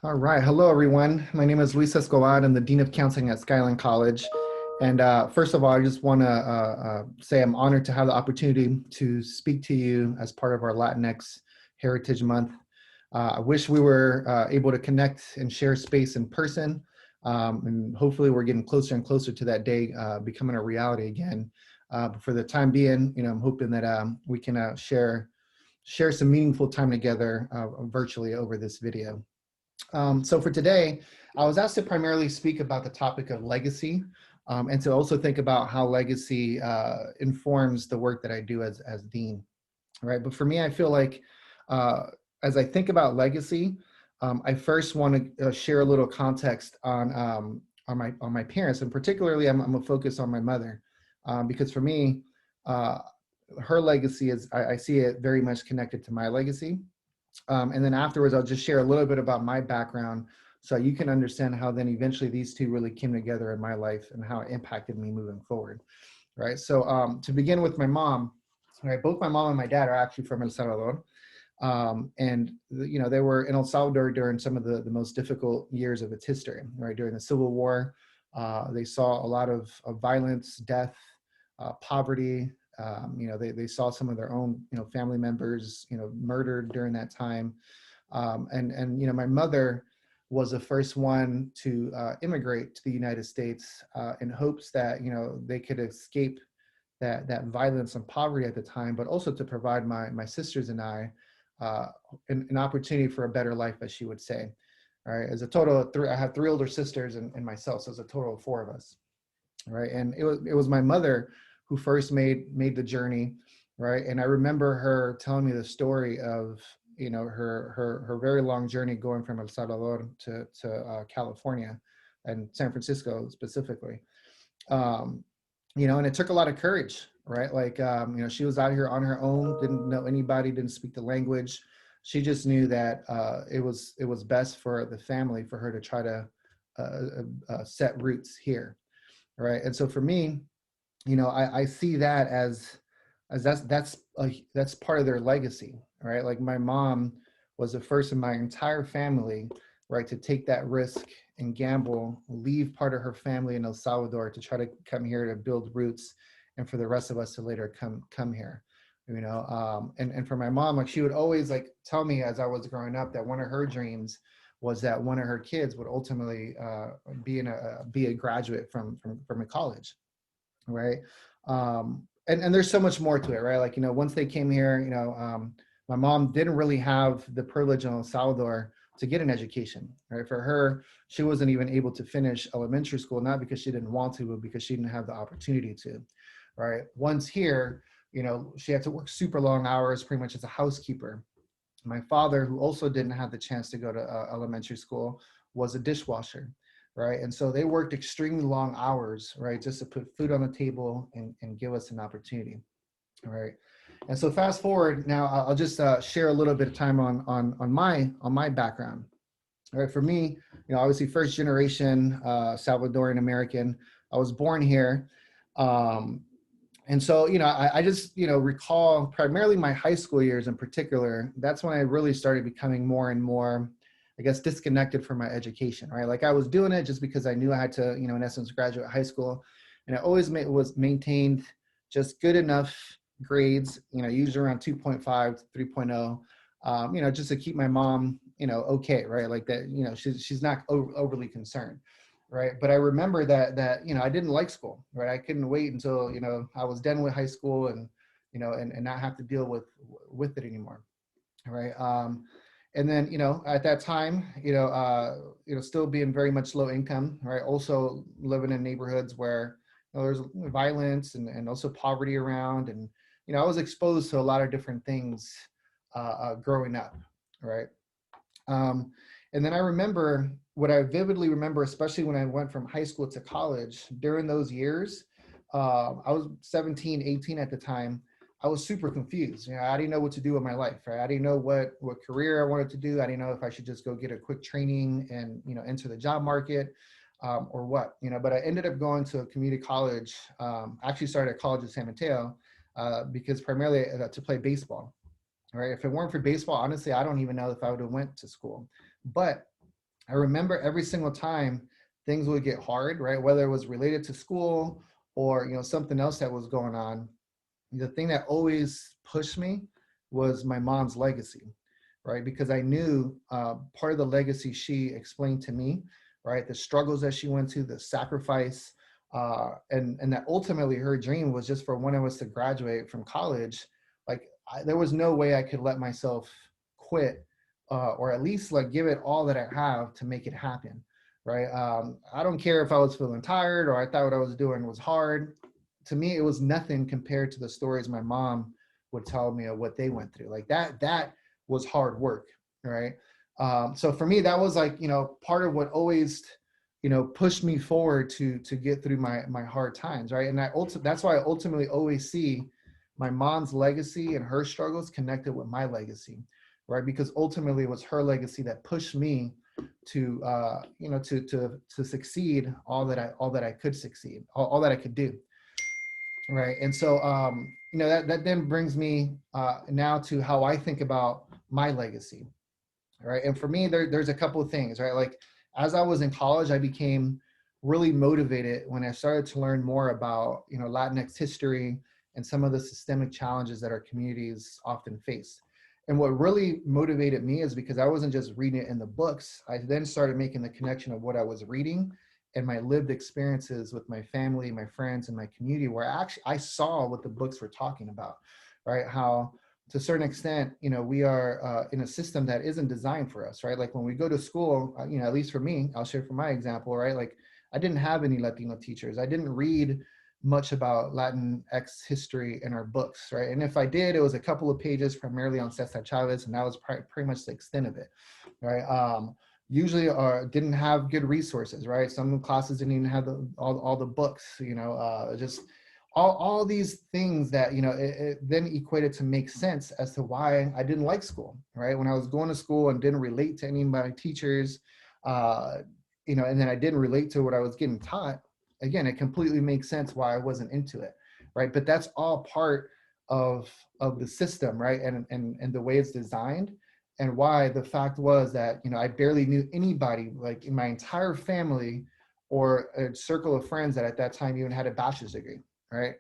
All right. Hello, everyone. My name is Luis Escobar. I'm the Dean of Counseling at Skyline College. And first of all, I just want to say I'm honored to have the opportunity to speak to you as part of our Latinx Heritage Month. I wish we were able to connect and share space in person. And hopefully we're getting closer and closer to that day becoming a reality again. But for the time being, I'm hoping that we can share some meaningful time together virtually over this video. So for today, I was asked to primarily speak about the topic of legacy and to also think about how legacy informs the work that I do as dean, right? But for me, I feel like uh, as I think about legacy, I first want to share a little context on my parents, and particularly I'm gonna focus on my mother because for me, uh, her legacy is I see it very much connected to my legacy. And then afterwards, I'll just share a little bit about my background so you can understand how then eventually these two really came together in my life and how it impacted me moving forward, right? So to begin with my mom, right, both my mom and my dad are actually from El Salvador. They were in El Salvador during some of the most difficult years of its history, right? During the Civil War, they saw a lot of violence, death, poverty. They saw some of their own, family members, murdered during that time. My mother was the first one to immigrate to the United States in hopes that, they could escape that violence and poverty at the time, but also to provide my sisters and I an opportunity for a better life, as she would say. All right, as a total of three, I have three older sisters and myself, so it's a total of four of us. Right, and it was my mother who first made the journey, right? And I remember her telling me the story of her very long journey going from El Salvador to California and San Francisco specifically. Um, and it took a lot of courage, right? Like she was out here on her own, didn't know anybody, didn't speak the language. She just knew that it was best for the family for her to try to set roots here, right? And so for me, I see that as that's part of their legacy, right? Like my mom was the first in my entire family, right, to take that risk and gamble, leave part of her family in El Salvador to try to come here to build roots, and for the rest of us to later come here, and for my mom, like she would always like tell me as I was growing up that one of her dreams was that one of her kids would ultimately be a graduate from a college, right? And there's so much more to it, right? Like, once they came here, my mom didn't really have the privilege in El Salvador to get an education, right? For her, she wasn't even able to finish elementary school, not because she didn't want to, but because she didn't have the opportunity to, right? Once here, she had to work super long hours, pretty much as a housekeeper. My father, who also didn't have the chance to go to elementary school, was a dishwasher, right? And so they worked extremely long hours, right, just to put food on the table and give us an opportunity, right? And so fast forward now, I'll just share a little bit of time on my background. All right, for me, obviously first generation Salvadorian American. I was born here. And so, I just, recall primarily my high school years in particular. That's when I really started becoming more and more, I guess, disconnected from my education, right? Like I was doing it just because I knew I had to, in essence, graduate high school. And I always was maintained just good enough grades, usually around 2.5 to 3.0, just to keep my mom, okay, right? Like that, she's not overly concerned. Right. But I remember that I didn't like school, right? I couldn't wait until, I was done with high school and, and not have to deal with it anymore. Right. And then, at that time, still being very much low income, right? Also living in neighborhoods where there's violence and also poverty around. And, I was exposed to a lot of different things growing up. Right. And then I remember what I vividly remember, especially when I went from high school to college during those years, I was 17, 18 at the time. I was super confused. I didn't know what to do with my life, right? I didn't know what career I wanted to do. I didn't know if I should just go get a quick training and, enter the job market or what, but I ended up going to a community college. Actually started at College of San Mateo because primarily to play baseball, right? If it weren't for baseball, honestly, I don't even know if I would have went to school. But I remember every single time things would get hard, right? Whether it was related to school or, something else that was going on, the thing that always pushed me was my mom's legacy, right? Because I knew part of the legacy she explained to me, right? The struggles that she went to, the sacrifice, and that ultimately her dream was just for one of us to graduate from college. Like there was no way I could let myself quit, or at least like give it all that I have to make it happen, right? I don't care if I was feeling tired or I thought what I was doing was hard. To me, it was nothing compared to the stories my mom would tell me of what they went through. Like that was hard work, right? So for me, that was like, part of what always, pushed me forward to get through my hard times, right? And that's why I ultimately always see my mom's legacy and her struggles connected with my legacy, right? Because ultimately it was her legacy that pushed me to to succeed all that I could succeed, all that I could do. Right. And so, that then brings me now to how I think about my legacy. Right. And for me, there's a couple of things, right? Like as I was in college, I became really motivated when I started to learn more about, Latinx history and some of the systemic challenges that our communities often face. And what really motivated me is because I wasn't just reading it in the books. I then started making the connection of what I was reading and my lived experiences with my family, my friends, and my community, where I saw what the books were talking about, right? How to a certain extent, we are in a system that isn't designed for us, right? Like when we go to school, at least for me, I'll share from my example, right? Like I didn't have any Latino teachers. I didn't read much about Latinx history in our books, right? And if I did, it was a couple of pages primarily on Cesar Chavez, and that was pretty much the extent of it, right? Usually didn't have good resources, right? Some classes didn't even have all the books, just all these things that, it then equated to make sense as to why I didn't like school, right? When I was going to school and didn't relate to any of my teachers, and then I didn't relate to what I was getting taught, again, it completely makes sense why I wasn't into it, right? But that's all part of the system, right? And the way it's designed, and why the fact was that, I barely knew anybody like in my entire family or a circle of friends that at that time even had a bachelor's degree, right?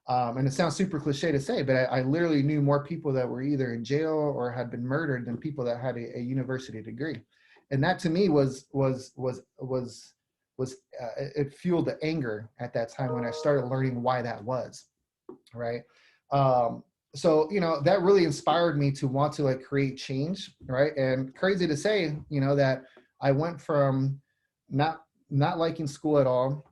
And it sounds super cliche to say, but I literally knew more people that were either in jail or had been murdered than people that had a university degree. And that to me it fueled the anger at that time when I started learning why that was, right? Um, so that really inspired me to want to like create change, right? And crazy to say, that I went from not liking school at all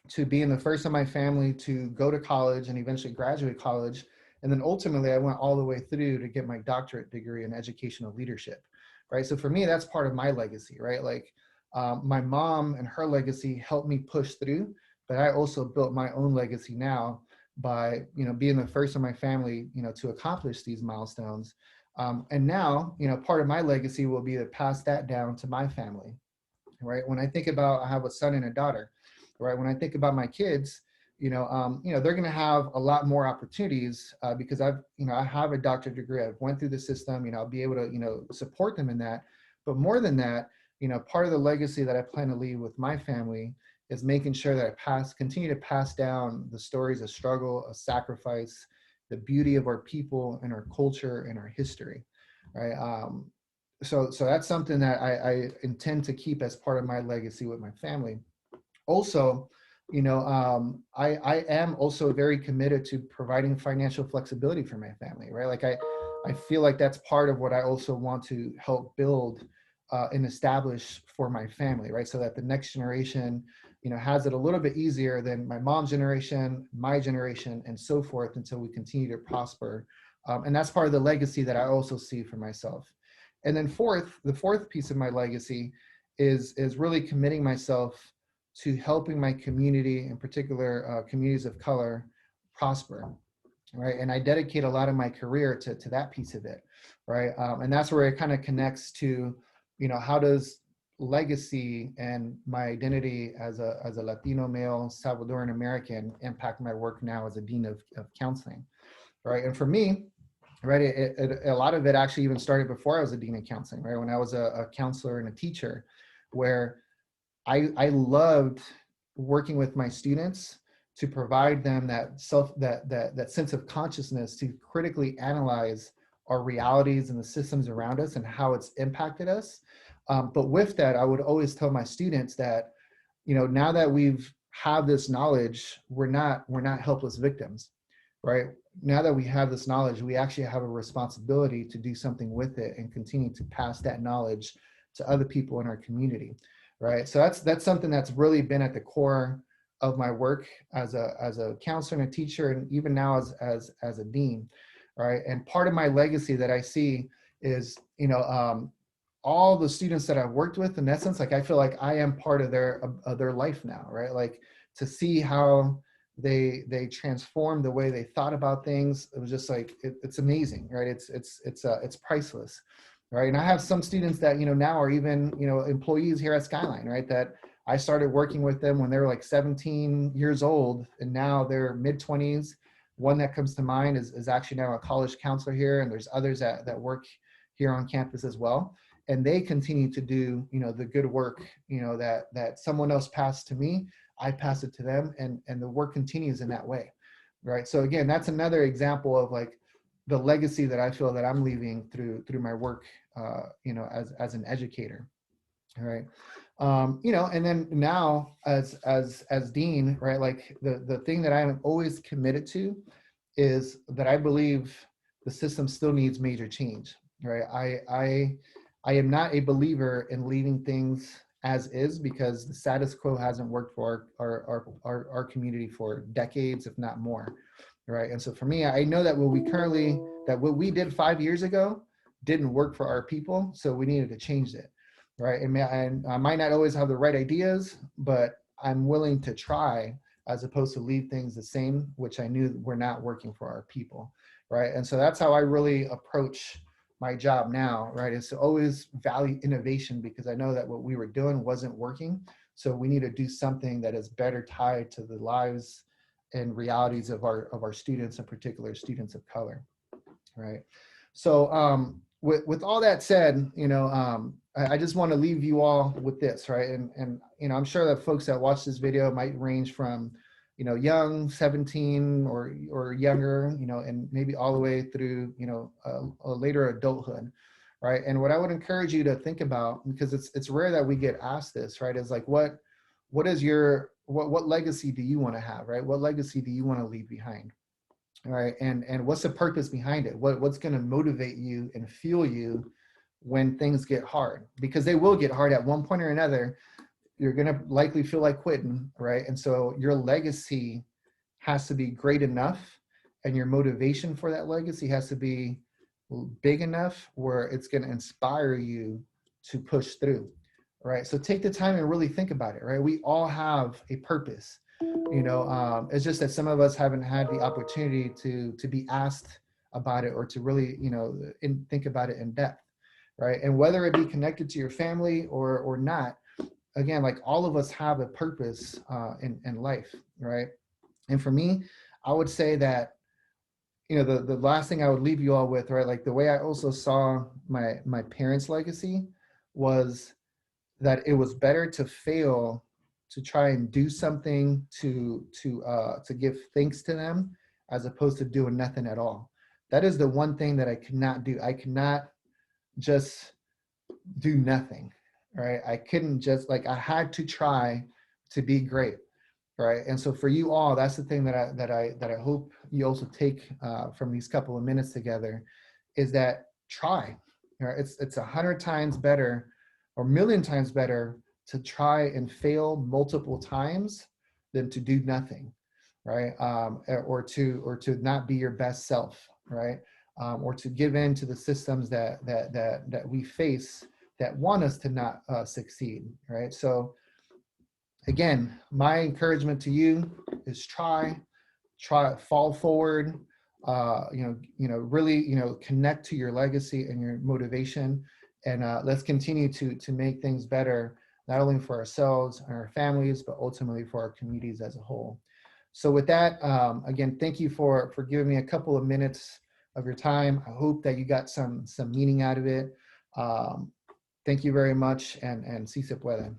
to being the first in my family to go to college and eventually graduate college. And then ultimately I went all the way through to get my doctorate degree in educational leadership, right? So for me, that's part of my legacy, right? Like my mom and her legacy helped me push through, but I also built my own legacy now by, being the first in my family, to accomplish these milestones. And now, part of my legacy will be to pass that down to my family, right? When I think about, I have a son and a daughter, right? When I think about my kids, they're going to have a lot more opportunities because I have a doctorate degree. I've went through the system. I'll be able to, support them in that. But more than that, part of the legacy that I plan to leave with my family is making sure that continue to pass down the stories of struggle, of sacrifice, the beauty of our people and our culture and our history, right? So that's something that I intend to keep as part of my legacy with my family. Also, I am also very committed to providing financial flexibility for my family, right? Like I feel like that's part of what I also want to help build and establish for my family, right? So that the next generation, has it a little bit easier than my mom's generation, my generation, and so forth until we continue to prosper. And that's part of the legacy that I also see for myself. And then the fourth piece of my legacy is really committing myself to helping my community, in particular communities of color, prosper, right? And I dedicate a lot of my career to that piece of it, right? And that's where it kind of connects to, how does legacy and my identity as a Latino male, Salvadoran American impact my work now as a dean of counseling, right? And for me, right, a lot of it actually even started before I was a dean of counseling, right? When I was a counselor and a teacher, where I loved working with my students to provide them that sense of consciousness to critically analyze our realities and the systems around us and how it's impacted us. But with that, I would always tell my students that, now that we've have this knowledge, we're not helpless victims, right? Now that we have this knowledge, we actually have a responsibility to do something with it and continue to pass that knowledge to other people in our community, right? So that's something that's really been at the core of my work as a counselor and a teacher, and even now as a dean, right? And part of my legacy that I see is, all the students that I've worked with, in essence, like I feel like I am part of their life now, right? Like to see how they transformed the way they thought about things. It was just like it's amazing, right? It's priceless, right? And I have some students that now are even employees here at Skyline, right? That I started working with them when they were like 17 years old, and now they're mid-20s. One that comes to mind is actually now a college counselor here, and there's others that work here on campus as well. And they continue to do, the good work, that someone else passed to me, I pass it to them, and the work continues in that way, right? So again, that's another example of like the legacy that I feel that I'm leaving through my work, as an educator, all right? And then now as dean, right? Like the thing that I'm always committed to is that I believe the system still needs major change, right? I am not a believer in leaving things as is, because the status quo hasn't worked for our community for decades, if not more, right? And so for me, I know that what we did 5 years ago didn't work for our people, so we needed to change it, right? And I might not always have the right ideas, but I'm willing to try, as opposed to leave things the same, which I knew were not working for our people, right? And so that's how I really approach my job now, right? Is to always value innovation, because I know that what we were doing wasn't working. So we need to do something that is better tied to the lives and realities of our students, in particular students of color, right? So with all that said, I just want to leave you all with this, right? And I'm sure that folks that watch this video might range from young, 17 or younger, and maybe all the way through, a later adulthood, right? And what I would encourage you to think about, because it's rare that we get asked this, right? Is like, what legacy do you want to have, right? What legacy do you want to leave behind, right? And what's the purpose behind it? What's going to motivate you and fuel you when things get hard? Because they will get hard at one point or another. You're going to likely feel like quitting, right? And so your legacy has to be great enough, and your motivation for that legacy has to be big enough where it's going to inspire you to push through, right? So take the time and really think about it, right? We all have a purpose. It's just that some of us haven't had the opportunity to be asked about it, or to really, think about it in depth, right? And whether it be connected to your family or not, again, like all of us have a purpose in life, right? And for me, I would say that, the last thing I would leave you all with, right? Like the way I also saw my parents' legacy was that it was better to fail, to try and do something to give thanks to them, as opposed to doing nothing at all. That is the one thing that I could not do. I could not just do nothing, right? I couldn't just, like, I had to try to be great, right? And so for you all, that's the thing that I hope you also take from these couple of minutes together, is that try. Right? It's 100 times better, or 1,000,000 times better, to try and fail multiple times than to do nothing, right? Or to not be your best self, right? Or to give in to the systems that we face that want us to not succeed, right? So again, my encouragement to you is try, fall forward, really, connect to your legacy and your motivation, and let's continue to make things better, not only for ourselves and our families, but ultimately for our communities as a whole. So with that, again, thank you for giving me a couple of minutes of your time. I hope that you got some meaning out of it. Thank you very much, and si se puede.